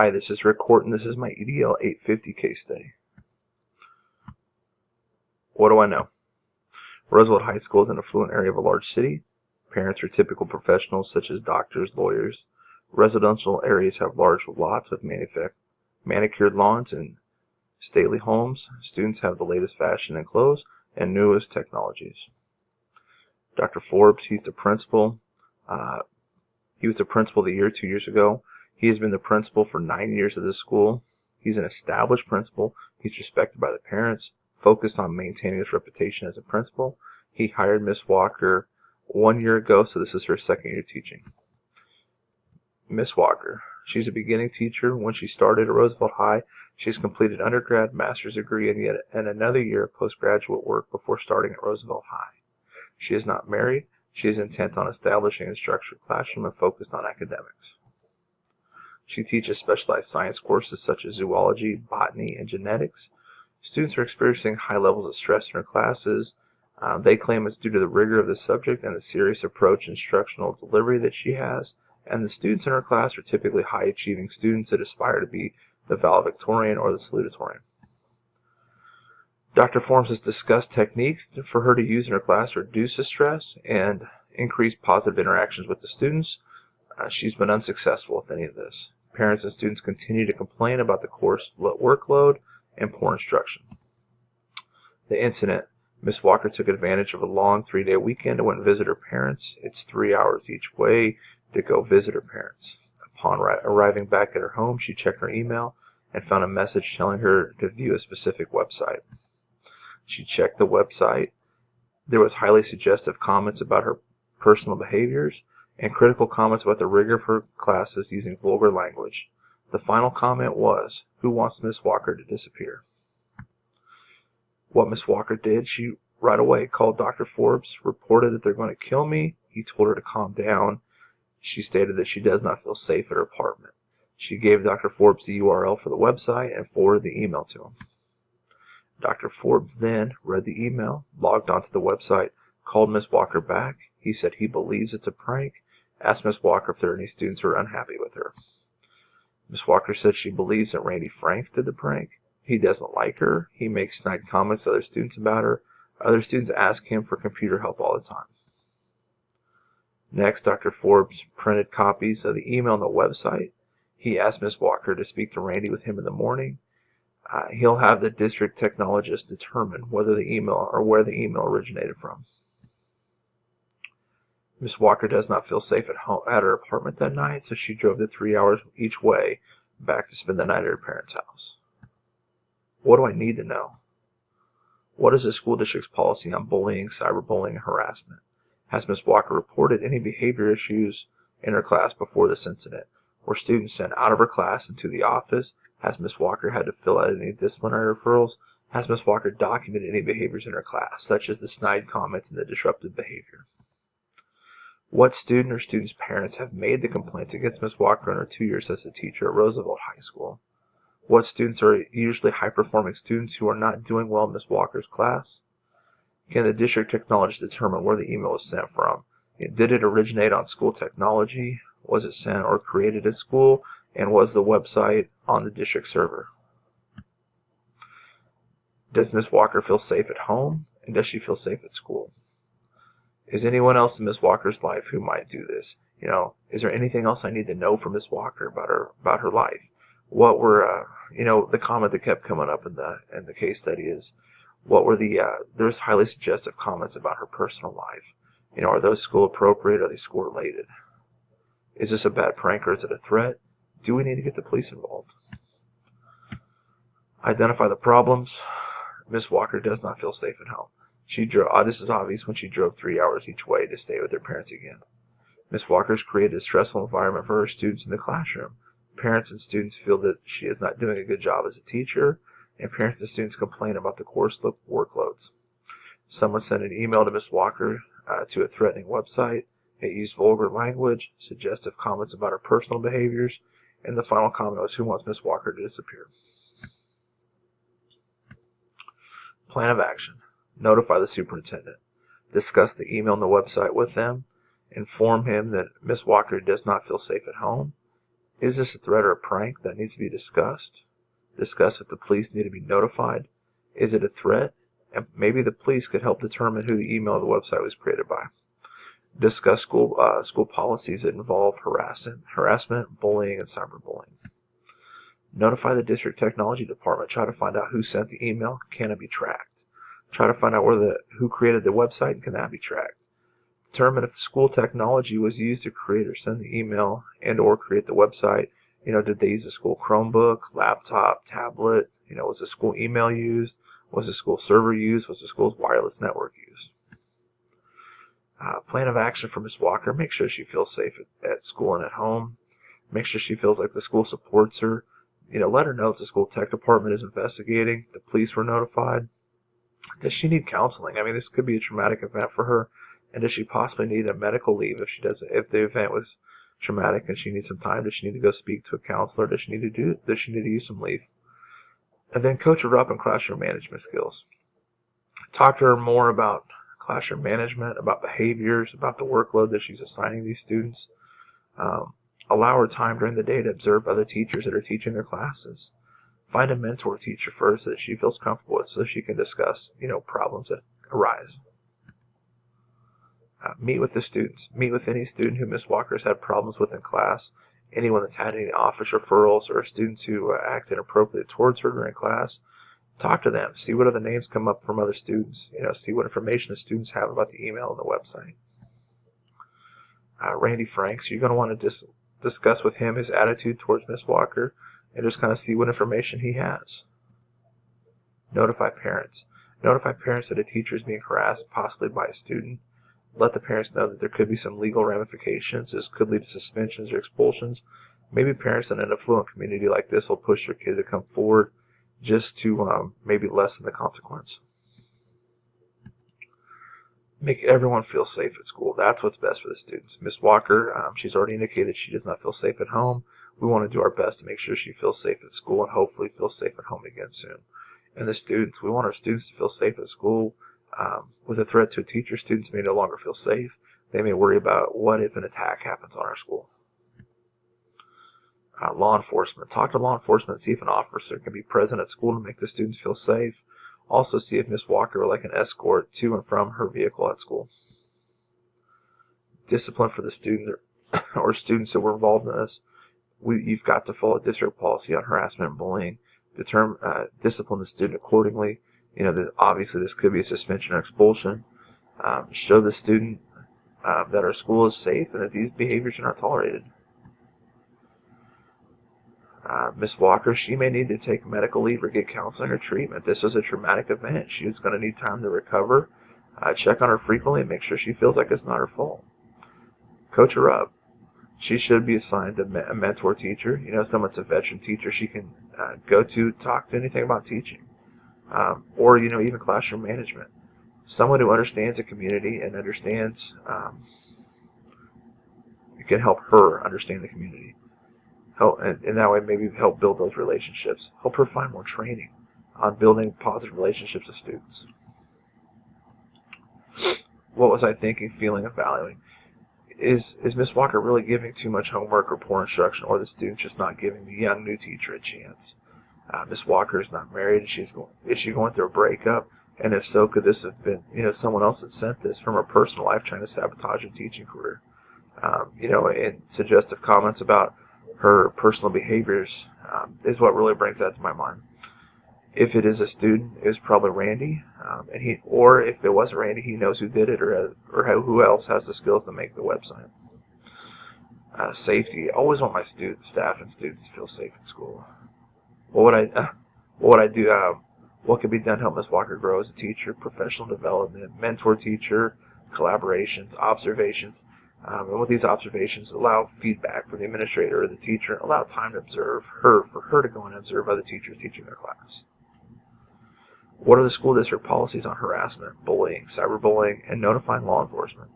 Hi, this is Rick Horton. This is my EDL 850 case study. What do I know? Roosevelt High School is an affluent area of a large city. Parents are typical professionals such as doctors, lawyers. Residential areas have large lots with manicured lawns and stately homes. Students have the latest fashion and clothes and newest technologies. Dr. Forbes, he's the principal. He was the principal of the year 2 years ago. He has been the principal for 9 years of this school. He's an established principal. He's respected by the parents, focused on maintaining his reputation as a principal. He hired Miss Walker 1 year ago, so this is her second year teaching. Miss Walker, she's a beginning teacher. When she started at Roosevelt High, she's completed undergrad, master's degree, and another year of postgraduate work before starting at Roosevelt High. She is not married. She is intent on establishing a structured classroom and focused on academics. She teaches specialized science courses such as zoology, botany, and genetics. Students are experiencing high levels of stress in her classes. They claim it's due to the rigor of the subject and the serious approach instructional delivery that she has. And the students in her class are typically high-achieving students that aspire to be the valedictorian or the salutatorian. Dr. Forbes has discussed techniques for her to use in her class to reduce the stress and increase positive interactions with the students. She's been unsuccessful with any of this. Parents and students continue to complain about the course workload and poor instruction. The incident, Miss Walker took advantage of a long 3-day weekend and went visit her parents. It's 3 hours each way to go visit her parents. Upon arriving back at her home, she checked her email and found a message telling her to view a specific website. She checked the website. There was highly suggestive comments about her personal behaviors and critical comments about the rigor of her classes using vulgar language. The final comment was, "Who wants Miss Walker to disappear?" What Miss Walker did, she right away called Dr. Forbes, reported that they're going to kill me. He told her to calm down. She stated that she does not feel safe at her apartment. She gave Dr. Forbes the URL for the website and forwarded the email to him. Dr. Forbes then read the email, logged onto the website, called Miss Walker back. He said he believes it's a prank, asked Miss Walker if there are any students who are unhappy with her. Miss Walker said she believes that Randy Franks did the prank. He doesn't like her. He makes snide comments to other students about her. Other students ask him for computer help all the time. Next, Dr. Forbes printed copies of the email on the website. He asked Miss Walker to speak to Randy with him in the morning. He'll have the district technologist determine whether the email or where the email originated from. Miss Walker does not feel safe at home at her apartment that night, so she drove the 3 hours each way back to spend the night at her parents' house. What do I need to know? What is the school district's policy on bullying, cyberbullying, and harassment? Has Miss Walker reported any behavior issues in her class before this incident? Were students sent out of her class and to the office? Has Miss Walker had to fill out any disciplinary referrals? Has Miss Walker documented any behaviors in her class, such as the snide comments and the disruptive behavior? What student or students' parents have made the complaints against Miss Walker in her 2 years as a teacher at Roosevelt High School? What students are usually high-performing students who are not doing well in Miss Walker's class? Can the district technologist determine where the email was sent from? Did it originate on school technology? Was it sent or created at school? And was the website on the district server? Does Miss Walker feel safe at home? And does she feel safe at school? Is anyone else in Miss Walker's life who might do this? Is there anything else I need to know from Miss Walker about her life? What were the comment that kept coming up in the case study is, what were there's highly suggestive comments about her personal life. Are those school appropriate? Are they school related? Is this a bad prank or is it a threat? Do we need to get the police involved? Identify the problems. Miss Walker does not feel safe at home. She drove. This is obvious when she drove 3 hours each way to stay with her parents again. Miss Walker's created a stressful environment for her students in the classroom. Parents and students feel that she is not doing a good job as a teacher, and parents and students complain about the course workloads. Someone sent an email to Miss Walker to a threatening website. It used vulgar language, suggestive comments about her personal behaviors, and the final comment was, "Who wants Miss Walker to disappear?" Plan of action. Notify the superintendent. Discuss the email on the website with them. Inform him that Miss Walker does not feel safe at home. Is this a threat or a prank that needs to be discussed? Discuss if the police need to be notified. Is it a threat? And maybe the police could help determine who the email or the website was created by. Discuss school policies that involve harassment, bullying, and cyberbullying. Notify the district technology department. Try to find out who sent the email. Can it be tracked? Try to find out who created the website, and can that be tracked? Determine if the school technology was used to create or send the email and or create the website. Did they use a school Chromebook, laptop, tablet? Was the school email used? Was the school server used? Was the school's wireless network used? Plan of action for Miss Walker. Make sure she feels safe at school and at home. Make sure she feels like the school supports her. Let her know if the school tech department is investigating. The police were notified. Does she need counseling? This could be a traumatic event for her. And does she possibly need a medical leave if the event was traumatic and she needs some time? Does she need to go speak to a counselor? Does she need to use some leave? And then coach her up in classroom management skills. Talk to her more about classroom management, about behaviors, about the workload that she's assigning these students. Allow her time during the day to observe other teachers that are teaching their classes. Find a mentor teacher first that she feels comfortable with so she can discuss, problems that arise. Meet with the students. Meet with any student who Miss Walker's had problems with in class, anyone that's had any office referrals, or students who acted inappropriately towards her during class. Talk to them. See what other names come up from other students. See what information the students have about the email and the website. Randy Franks, you're going to want to discuss with him his attitude towards Miss Walker and just kind of see what information he has. Notify parents. Notify parents that a teacher is being harassed, possibly by a student. Let the parents know that there could be some legal ramifications. This could lead to suspensions or expulsions. Maybe parents in an affluent community like this will push their kid to come forward just to maybe lessen the consequence. Make everyone feel safe at school. That's what's best for the students. Miss Walker, she's already indicated she does not feel safe at home. We want to do our best to make sure she feels safe at school and hopefully feels safe at home again soon. And the students, we want our students to feel safe at school. With a threat to a teacher, students may no longer feel safe. They may worry about what if an attack happens on our school. Law enforcement. Talk to law enforcement. See if an officer can be present at school to make the students feel safe. Also see if Miss Walker would like an escort to and from her vehicle at school. Discipline for the student or students that were involved in this. You've got to follow district policy on harassment and bullying. Discipline the student accordingly. Obviously this could be a suspension or expulsion. Show the student that our school is safe and that these behaviors are not tolerated. Miss Walker, she may need to take medical leave or get counseling or treatment. This was a traumatic event. She is going to need time to recover. Check on her frequently and make sure she feels like it's not her fault. Coach her up. She should be assigned a mentor teacher. Someone's a veteran teacher she can go to talk to anything about teaching. Or even classroom management. Someone who understands the community and understands, can help her understand the community. And that way maybe help build those relationships. Help her find more training on building positive relationships with students. What was I thinking, feeling, and valuing? Is Miss Walker really giving too much homework or poor instruction, or the students just not giving the young new teacher a chance? Miss Walker is not married. Is she going through a breakup? And if so, could this have been, someone else that sent this from her personal life trying to sabotage her teaching career? And suggestive comments about her personal behaviors is what really brings that to my mind. If it is a student, it was probably Randy, or if it wasn't Randy, he knows who did it, or who else has the skills to make the website. Safety. I always want my staff and students to feel safe in school. What would I do? What could be done to help Miss Walker grow as a teacher? Professional development, mentor teacher, collaborations, observations. And with these observations, allow feedback from the administrator or the teacher, and allow time to observe her, for her to go and observe other teachers teaching their class. What are the school district policies on harassment, bullying, cyberbullying, and notifying law enforcement?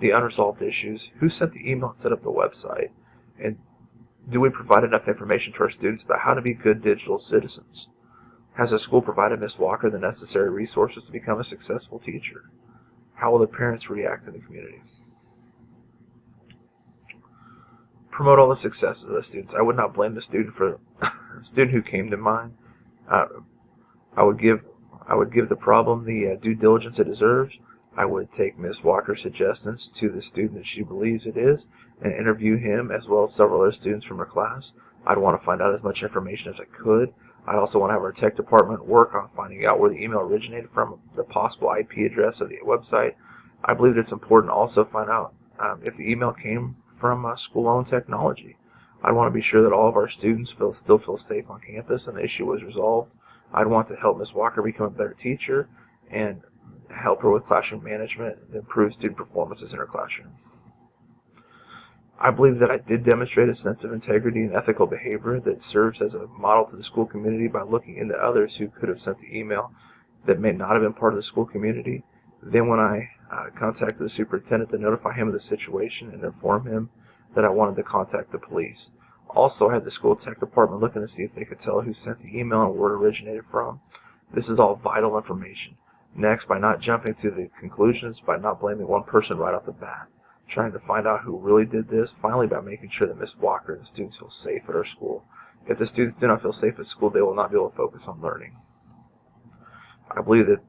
The unresolved issues. Who sent the email and set up the website? And do we provide enough information to our students about how to be good digital citizens? Has the school provided Miss Walker the necessary resources to become a successful teacher? How will the parents react in the community? promote all the successes of the students. I would not blame the student for student who came to mind. Uh, I would give the problem the due diligence it deserves. I would take Miss Walker's suggestions to the student that she believes it is and interview him as well as several other students from her class. I'd want to find out as much information as I could. I'd also want to have our tech department work on finding out where the email originated from, the possible IP address of the website. I believe it's important to also find out if the email came from school-owned technology. I'd want to be sure that all of our students still feel safe on campus and the issue was resolved. I'd want to help Ms. Walker become a better teacher and help her with classroom management and improve student performances in her classroom. I believe that I did demonstrate a sense of integrity and ethical behavior that serves as a model to the school community by looking into others who could have sent the email that may not have been part of the school community. Then when I contacted the superintendent to notify him of the situation and inform him that I wanted to contact the police. Also, I had the school tech department looking to see if they could tell who sent the email and where it originated from. This is all vital information. Next, by not jumping to the conclusions, by not blaming one person right off the bat, trying to find out who really did this. Finally, by making sure that Miss Walker and the students feel safe at our school. If the students do not feel safe at school, they will not be able to focus on learning. I believe that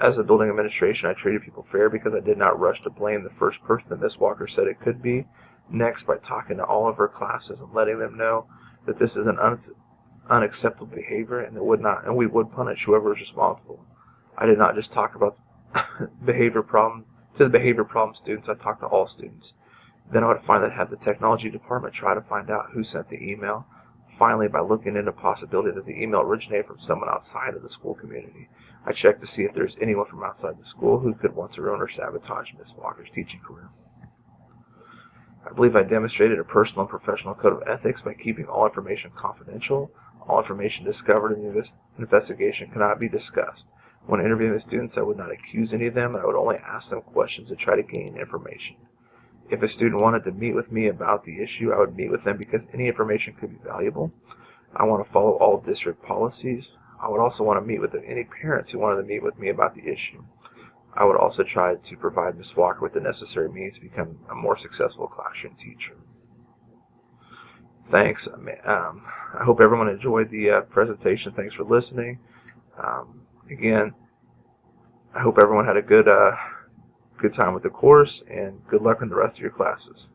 as a building administration, I treated people fair because I did not rush to blame the first person that Miss Walker said it could be. Next, by talking to all of her classes and letting them know that this is an unacceptable behavior and we would punish whoever is responsible. I did not just talk about the behavior problem students. I talked to all students. Then I would have the technology department try to find out who sent the email. Finally, by looking into the possibility that the email originated from someone outside of the school community, I checked to see if there's anyone from outside the school who could want to ruin or sabotage Miss Walker's teaching career. I believe I demonstrated a personal and professional code of ethics by keeping all information confidential. All information discovered in the investigation cannot be discussed. When interviewing the students, I would not accuse any of them, and I would only ask them questions to try to gain information. If a student wanted to meet with me about the issue, I would meet with them because any information could be valuable. I want to follow all district policies. I would also want to meet with any parents who wanted to meet with me about the issue. I would also try to provide Ms. Walker with the necessary means to become a more successful classroom teacher. Thanks. I hope everyone enjoyed the presentation. Thanks for listening. Again, I hope everyone had a good time with the course, and good luck in the rest of your classes.